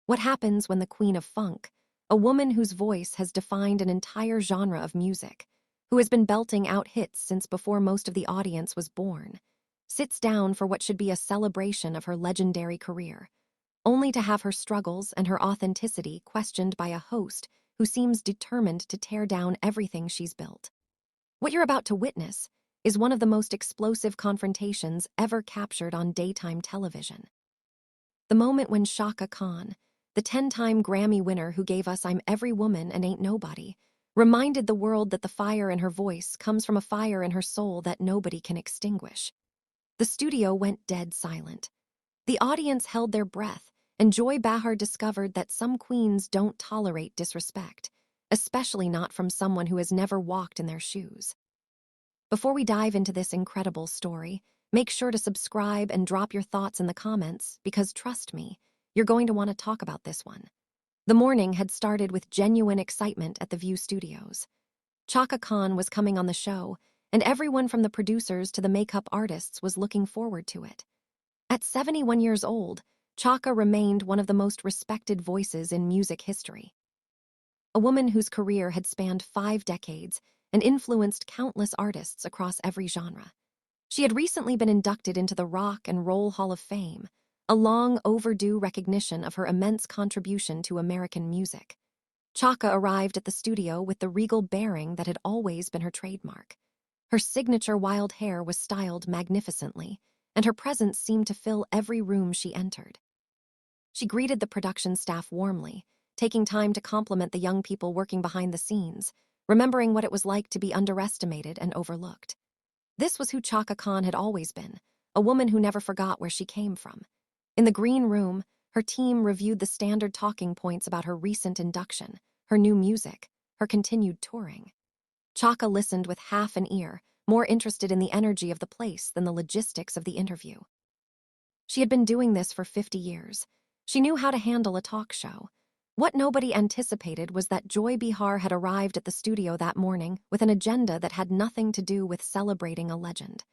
What happens when the queen of funk, a woman whose voice has defined an entire genre of music, who has been belting out hits since before most of the audience was born, sits down for what should be a celebration of her legendary career, only to have her struggles and her authenticity questioned by a host who seems determined to tear down everything she's built? What you're about to witness is one of the most explosive confrontations ever captured on daytime television. The moment when Chaka Khan, the 10-time Grammy winner who gave us I'm Every Woman and Ain't Nobody, reminded the world that the fire in her voice comes from a fire in her soul that nobody can extinguish. The studio went dead silent. The audience held their breath, and Joy Behar discovered that some queens don't tolerate disrespect, especially not from someone who has never walked in their shoes. Before we dive into this incredible story, make sure to subscribe and drop your thoughts in the comments because, trust me, you're going to want to talk about this one. The morning had started with genuine excitement at the View Studios. Chaka Khan was coming on the show, and everyone from the producers to the makeup artists was looking forward to it. At 71 years old, Chaka remained one of the most respected voices in music history. A woman whose career had spanned 5 decades and influenced countless artists across every genre. She had recently been inducted into the Rock and Roll Hall of Fame, a long overdue recognition of her immense contribution to American music. Chaka arrived at the studio with the regal bearing that had always been her trademark. Her signature wild hair was styled magnificently, and her presence seemed to fill every room she entered. She greeted the production staff warmly, taking time to compliment the young people working behind the scenes, remembering what it was like to be underestimated and overlooked. This was who Chaka Khan had always been, a woman who never forgot where she came from. In the green room, her team reviewed the standard talking points about her recent induction, her new music, her continued touring. Chaka listened with half an ear, more interested in the energy of the place than the logistics of the interview. She had been doing this for 50 years. She knew how to handle a talk show. What nobody anticipated was that Joy Behar had arrived at the studio that morning with an agenda that had nothing to do with celebrating a legend.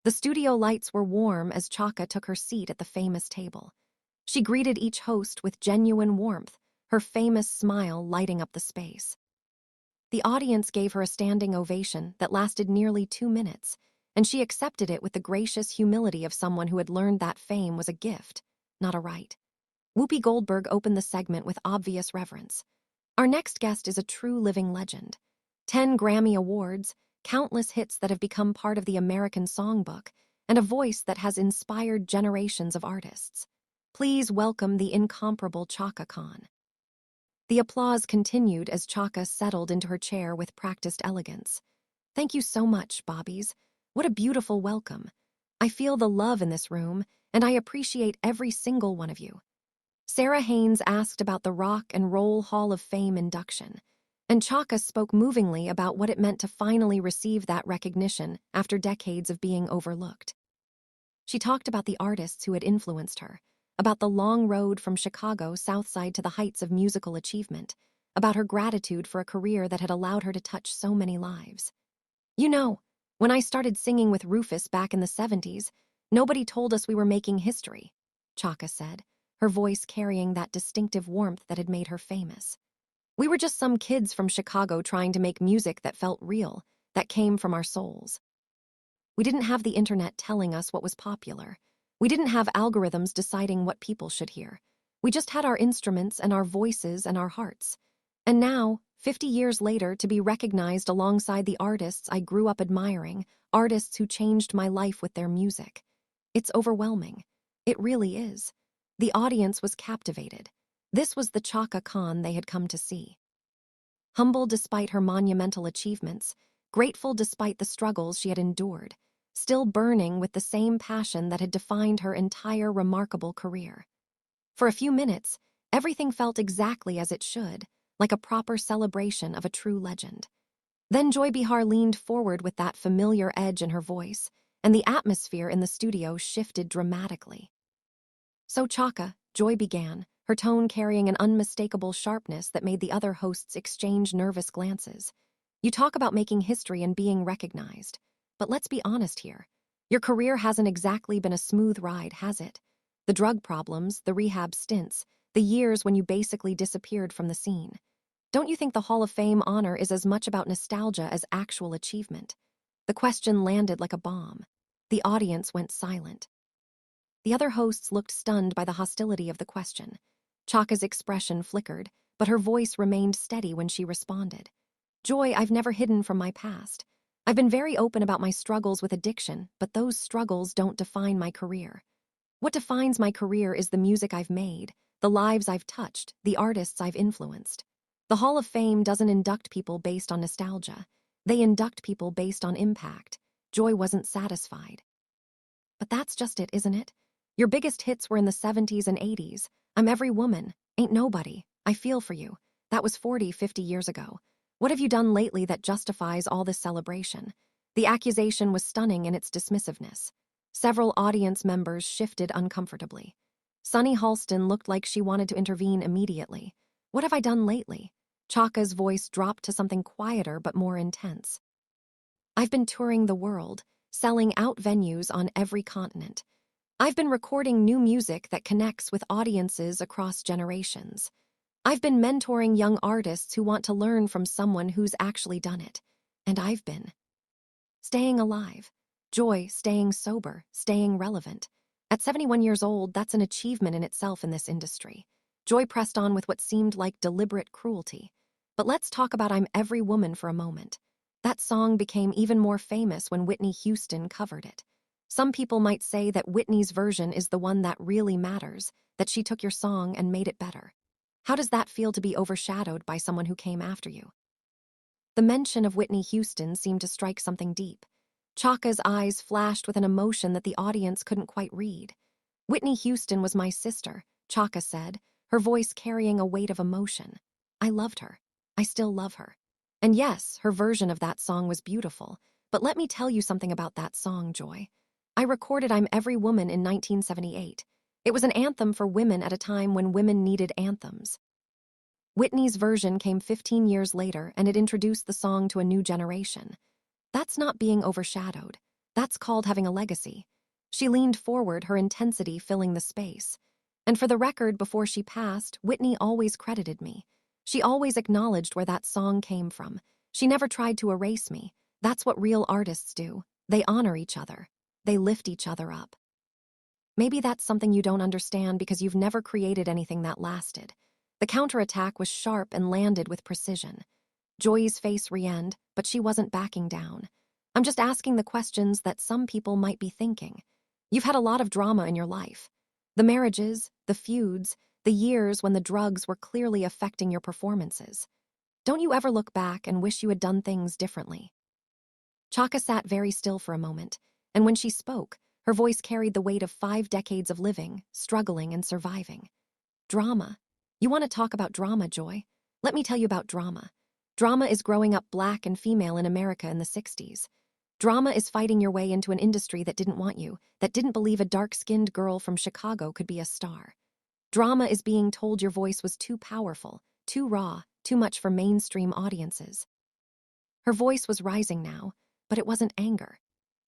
The studio lights were warm as Chaka took her seat at the famous table. She greeted each host with genuine warmth, her famous smile lighting up the space. The audience gave her a standing ovation that lasted nearly 2 minutes, and she accepted it with the gracious humility of someone who had learned that fame was a gift, not a right. Whoopi Goldberg opened the segment with obvious reverence. Our next guest is a true living legend. 10 Grammy Awards, countless hits that have become part of the American songbook, and a voice that has inspired generations of artists. Please welcome the incomparable Chaka Khan. The applause continued as Chaka settled into her chair with practiced elegance. Thank you so much, Bobbies. What a beautiful welcome. I feel the love in this room, and I appreciate every single one of you. Sarah Haynes asked about the Rock and Roll Hall of Fame induction, and Chaka spoke movingly about what it meant to finally receive that recognition after decades of being overlooked. She talked about the artists who had influenced her, about the long road from Chicago Southside to the heights of musical achievement, about her gratitude for a career that had allowed her to touch so many lives. You know, when I started singing with Rufus back in the 70s, nobody told us we were making history, Chaka said, her voice carrying that distinctive warmth that had made her famous. We were just some kids from Chicago trying to make music that felt real, that came from our souls. We didn't have the internet telling us what was popular. We didn't have algorithms deciding what people should hear. We just had our instruments and our voices and our hearts. And now, 50 years later, to be recognized alongside the artists I grew up admiring, artists who changed my life with their music. It's overwhelming. It really is. The audience was captivated. This was the Chaka Khan they had come to see. Humble despite her monumental achievements, grateful despite the struggles she had endured, still burning with the same passion that had defined her entire remarkable career. For a few minutes, everything felt exactly as it should, like a proper celebration of a true legend. Then Joy Behar leaned forward with that familiar edge in her voice, and the atmosphere in the studio shifted dramatically. So Chaka, Joy began, her tone carrying an unmistakable sharpness that made the other hosts exchange nervous glances. You talk about making history and being recognized. But let's be honest here. Your career hasn't exactly been a smooth ride, has it? The drug problems, the rehab stints, the years when you basically disappeared from the scene. Don't you think the Hall of Fame honor is as much about nostalgia as actual achievement? The question landed like a bomb. The audience went silent. The other hosts looked stunned by the hostility of the question. Chaka's expression flickered, but her voice remained steady when she responded. Joy, I've never hidden from my past. I've been very open about my struggles with addiction, but those struggles don't define my career. What defines my career is the music I've made, the lives I've touched, the artists I've influenced. The Hall of Fame doesn't induct people based on nostalgia. They induct people based on impact. Joy wasn't satisfied. But that's just it, isn't it? Your biggest hits were in the 70s and 80s. I'm Every Woman, Ain't Nobody, I Feel For You. That was 40, 50 years ago. What have you done lately that justifies all this celebration? The accusation was stunning in its dismissiveness. Several audience members shifted uncomfortably. Sunny Halston looked like she wanted to intervene immediately. What have I done lately? Chaka's voice dropped to something quieter but more intense. I've been touring the world, selling out venues on every continent. I've been recording new music that connects with audiences across generations. I've been mentoring young artists who want to learn from someone who's actually done it. And I've been staying alive. Joy, staying sober, staying relevant. At 71 years old, that's an achievement in itself in this industry. Joy pressed on with what seemed like deliberate cruelty. But let's talk about I'm Every Woman for a moment. That song became even more famous when Whitney Houston covered it. Some people might say that Whitney's version is the one that really matters, that she took your song and made it better. How does that feel to be overshadowed by someone who came after you? The mention of Whitney Houston seemed to strike something deep. Chaka's eyes flashed with an emotion that the audience couldn't quite read. Whitney Houston was my sister, Chaka said, her voice carrying a weight of emotion. I loved her. I still love her. And yes, her version of that song was beautiful, but let me tell you something about that song, Joy. I recorded I'm Every Woman in 1978. It was an anthem for women at a time when women needed anthems. Whitney's version came 15 years later, and it introduced the song to a new generation. That's not being overshadowed. That's called having a legacy. She leaned forward, her intensity filling the space. And for the record, before she passed, Whitney always credited me. She always acknowledged where that song came from. She never tried to erase me. That's what real artists do. They honor each other. They lift each other up. Maybe that's something you don't understand because you've never created anything that lasted. The counterattack was sharp and landed with precision. Joy's face re-ended, but she wasn't backing down. I'm just asking the questions that some people might be thinking. You've had a lot of drama in your life. The marriages, the feuds, the years when the drugs were clearly affecting your performances. Don't you ever look back and wish you had done things differently? Chaka sat very still for a moment, and when she spoke, her voice carried the weight of 5 decades of living, struggling, and surviving. Drama. You want to talk about drama, Joy? Let me tell you about drama. Drama is growing up black and female in America in the 60s. Drama is fighting your way into an industry that didn't want you, that didn't believe a dark-skinned girl from Chicago could be a star. Drama is being told your voice was too powerful, too raw, too much for mainstream audiences. Her voice was rising now, but it wasn't anger.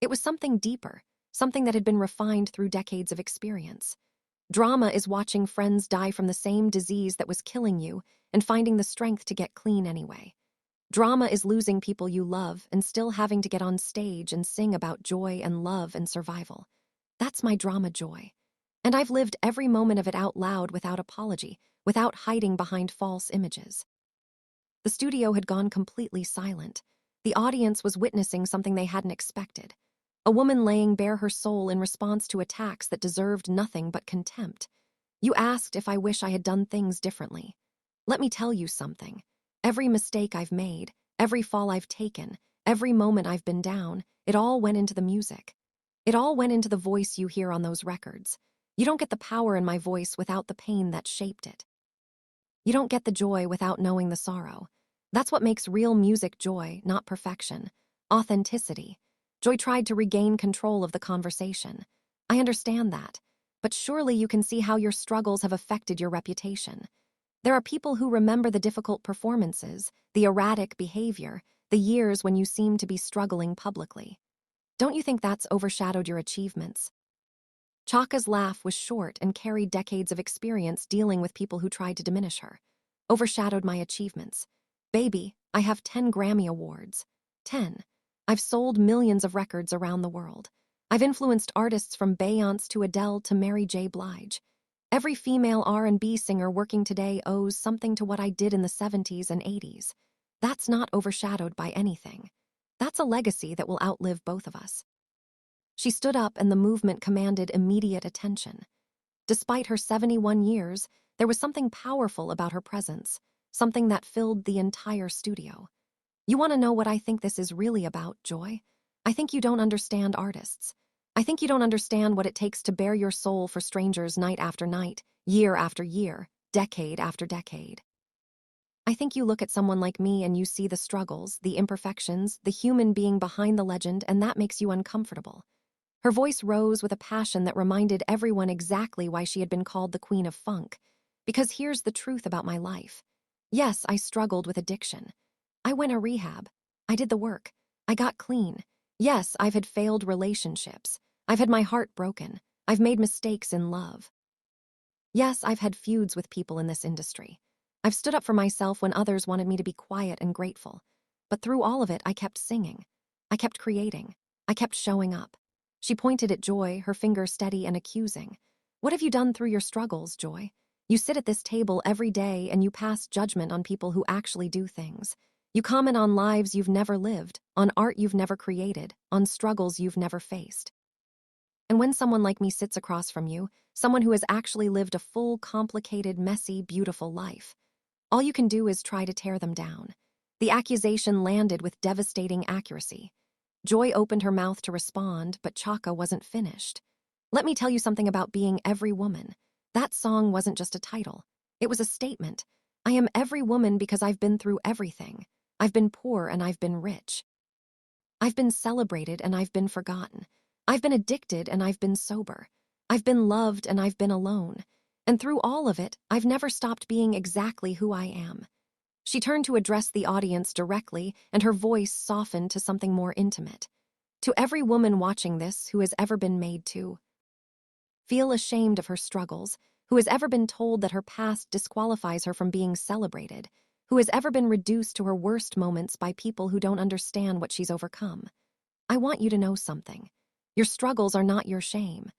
It was something deeper, something that had been refined through decades of experience. Drama is watching friends die from the same disease that was killing you and finding the strength to get clean anyway. Drama is losing people you love and still having to get on stage and sing about joy and love and survival. That's my drama, Joy. And I've lived every moment of it out loud without apology, without hiding behind false images. The studio had gone completely silent. The audience was witnessing something they hadn't expected. A woman laying bare her soul in response to attacks that deserved nothing but contempt. You asked if I wish I had done things differently. Let me tell you something. Every mistake I've made, every fall I've taken, every moment I've been down, it all went into the music. It all went into the voice you hear on those records. You don't get the power in my voice without the pain that shaped it. You don't get the joy without knowing the sorrow. That's what makes real music joy, not perfection. Authenticity. Joy tried to regain control of the conversation. I understand that, but surely you can see how your struggles have affected your reputation. There are people who remember the difficult performances, the erratic behavior, the years when you seem to be struggling publicly. Don't you think that's overshadowed your achievements? Chaka's laugh was short and carried decades of experience dealing with people who tried to diminish her. Overshadowed my achievements. Baby, I have 10 Grammy Awards. 10. I've sold millions of records around the world. I've influenced artists from Beyoncé to Adele to Mary J. Blige. Every female R&B singer working today owes something to what I did in the 70s and 80s. That's not overshadowed by anything. That's a legacy that will outlive both of us. She stood up and the movement commanded immediate attention. Despite her 71 years, there was something powerful about her presence, something that filled the entire studio. You want to know what I think this is really about, Joy? I think you don't understand artists. I think you don't understand what it takes to bare your soul for strangers night after night, year after year, decade after decade. I think you look at someone like me and you see the struggles, the imperfections, the human being behind the legend, and that makes you uncomfortable. Her voice rose with a passion that reminded everyone exactly why she had been called the Queen of Funk. Because here's the truth about my life. Yes, I struggled with addiction. I went to rehab. I did the work. I got clean. Yes, I've had failed relationships. I've had my heart broken. I've made mistakes in love. Yes, I've had feuds with people in this industry. I've stood up for myself when others wanted me to be quiet and grateful. But through all of it, I kept singing. I kept creating. I kept showing up. She pointed at Joy, her finger steady and accusing. What have you done through your struggles, Joy? You sit at this table every day and you pass judgment on people who actually do things. You comment on lives you've never lived, on art you've never created, on struggles you've never faced. And when someone like me sits across from you, someone who has actually lived a full, complicated, messy, beautiful life, all you can do is try to tear them down. The accusation landed with devastating accuracy. Joy opened her mouth to respond, but Chaka wasn't finished. Let me tell you something about being every woman. That song wasn't just a title. It was a statement. I am every woman because I've been through everything. I've been poor and I've been rich. I've been celebrated and I've been forgotten. I've been addicted and I've been sober. I've been loved and I've been alone. And through all of it, I've never stopped being exactly who I am. She turned to address the audience directly, and her voice softened to something more intimate. To every woman watching this who has ever been made to feel ashamed of her struggles, who has ever been told that her past disqualifies her from being celebrated, who has ever been reduced to her worst moments by people who don't understand what she's overcome, I want you to know something. Your struggles are not your shame.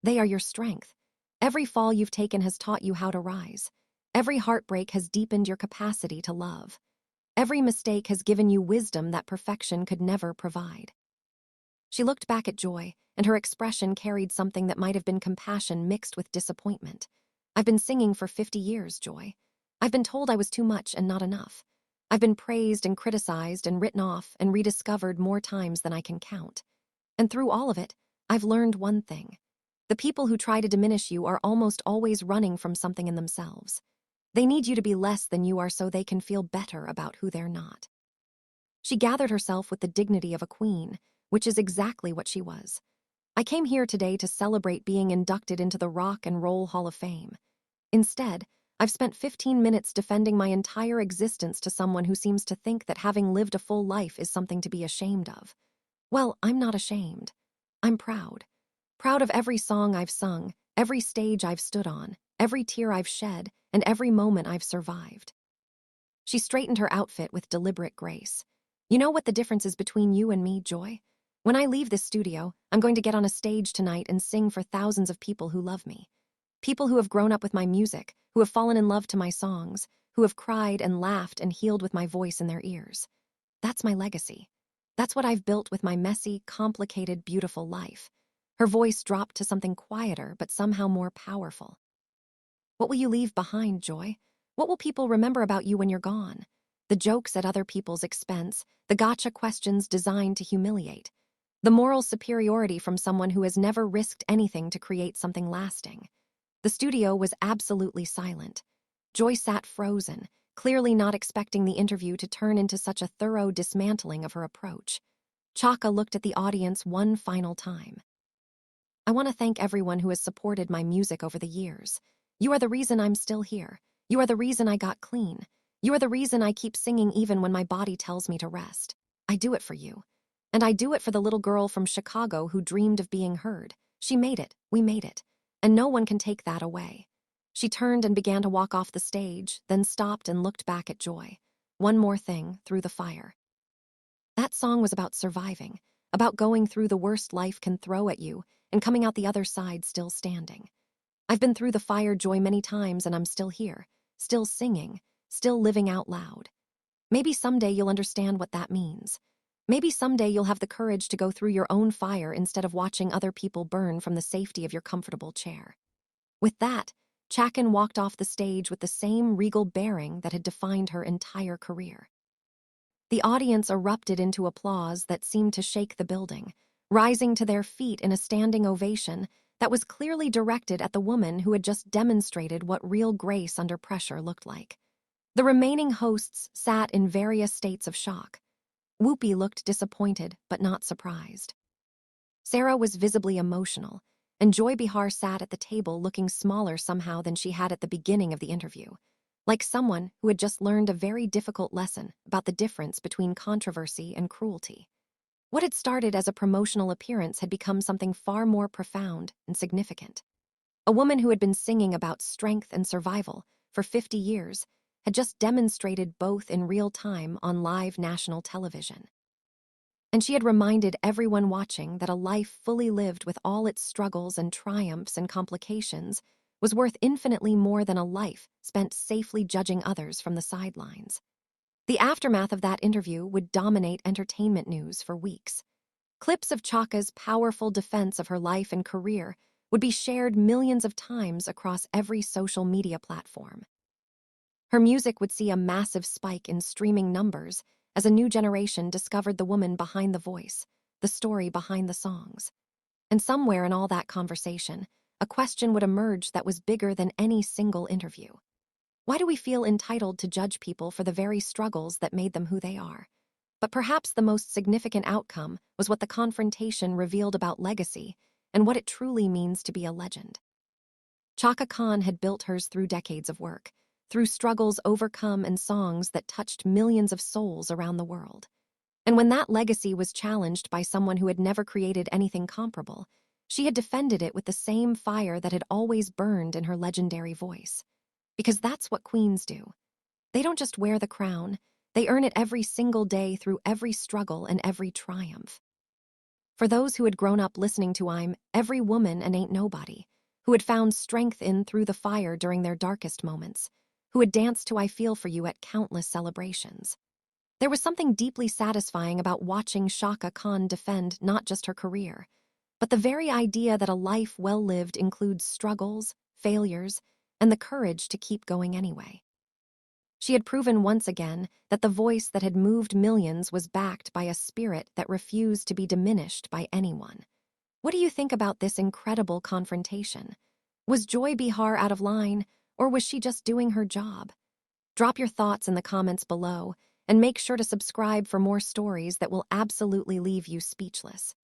They are your strength. Every fall you've taken has taught you how to rise. Every heartbreak has deepened your capacity to love. Every mistake has given you wisdom that perfection could never provide. She looked back at Joy, and her expression carried something that might have been compassion mixed with disappointment. I've been singing for 50 years, Joy. I've been told I was too much and not enough. I've been praised and criticized and written off and rediscovered more times than I can count. And through all of it, I've learned one thing. The people who try to diminish you are almost always running from something in themselves. They need you to be less than you are so they can feel better about who they're not. She gathered herself with the dignity of a queen, which is exactly what she was. I came here today to celebrate being inducted into the Rock and Roll Hall of Fame. Instead, I've spent 15 minutes defending my entire existence to someone who seems to think that having lived a full life is something to be ashamed of. Well, I'm not ashamed. I'm proud. Proud of every song I've sung, every stage I've stood on, every tear I've shed, and every moment I've survived. She straightened her outfit with deliberate grace. You know what the difference is between you and me, Joy? When I leave this studio, I'm going to get on a stage tonight and sing for thousands of people who love me. People who have grown up with my music, who have fallen in love to my songs, who have cried and laughed and healed with my voice in their ears. That's my legacy. That's what I've built with my messy, complicated, beautiful life. Her voice dropped to something quieter but somehow more powerful. What will you leave behind, Joy? What will people remember about you when you're gone? The jokes at other people's expense, the gotcha questions designed to humiliate, the moral superiority from someone who has never risked anything to create something lasting. The studio was absolutely silent. Joy sat frozen, clearly not expecting the interview to turn into such a thorough dismantling of her approach. Chaka looked at the audience one final time. I want to thank everyone who has supported my music over the years. You are the reason I'm still here. You are the reason I got clean. You are the reason I keep singing even when my body tells me to rest. I do it for you. And I do it for the little girl from Chicago who dreamed of being heard. She made it, we made it, and no one can take that away. She turned and began to walk off the stage, then stopped and looked back at Joy. One more thing, through the fire. That song was about surviving, about going through the worst life can throw at you and coming out the other side still standing. I've been through the fire, Joy, many times, and I'm still here, still singing, still living out loud. Maybe someday you'll understand what that means. Maybe someday you'll have the courage to go through your own fire instead of watching other people burn from the safety of your comfortable chair. With that, Chaka Khan walked off the stage with the same regal bearing that had defined her entire career. The audience erupted into applause that seemed to shake the building, rising to their feet in a standing ovation that was clearly directed at the woman who had just demonstrated what real grace under pressure looked like. The remaining hosts sat in various states of shock. Whoopi looked disappointed but not surprised. Sarah was visibly emotional, and Joy Behar sat at the table looking smaller somehow than she had at the beginning of the interview, like someone who had just learned a very difficult lesson about the difference between controversy and cruelty. What had started as a promotional appearance had become something far more profound and significant. A woman who had been singing about strength and survival for 50 years had just demonstrated both in real time on live national television. And she had reminded everyone watching that a life fully lived with all its struggles and triumphs and complications was worth infinitely more than a life spent safely judging others from the sidelines. The aftermath of that interview would dominate entertainment news for weeks. Clips of Chaka's powerful defense of her life and career would be shared millions of times across every social media platform. Her music would see a massive spike in streaming numbers as a new generation discovered the woman behind the voice, the story behind the songs. And somewhere in all that conversation, a question would emerge that was bigger than any single interview. Why do we feel entitled to judge people for the very struggles that made them who they are? But perhaps the most significant outcome was what the confrontation revealed about legacy and what it truly means to be a legend. Chaka Khan had built hers through decades of work, through struggles overcome and songs that touched millions of souls around the world. And when that legacy was challenged by someone who had never created anything comparable, she had defended it with the same fire that had always burned in her legendary voice. Because that's what queens do. They don't just wear the crown, they earn it every single day through every struggle and every triumph. For those who had grown up listening to I'm Every Woman and Ain't Nobody, who had found strength in through the fire during their darkest moments, who had danced to I Feel For You at countless celebrations. There was something deeply satisfying about watching Chaka Khan defend not just her career, but the very idea that a life well lived includes struggles, failures, and the courage to keep going anyway. She had proven once again that the voice that had moved millions was backed by a spirit that refused to be diminished by anyone. What do you think about this incredible confrontation? Was Joy Behar out of line, or was she just doing her job? Drop your thoughts in the comments below, and make sure to subscribe for more stories that will absolutely leave you speechless.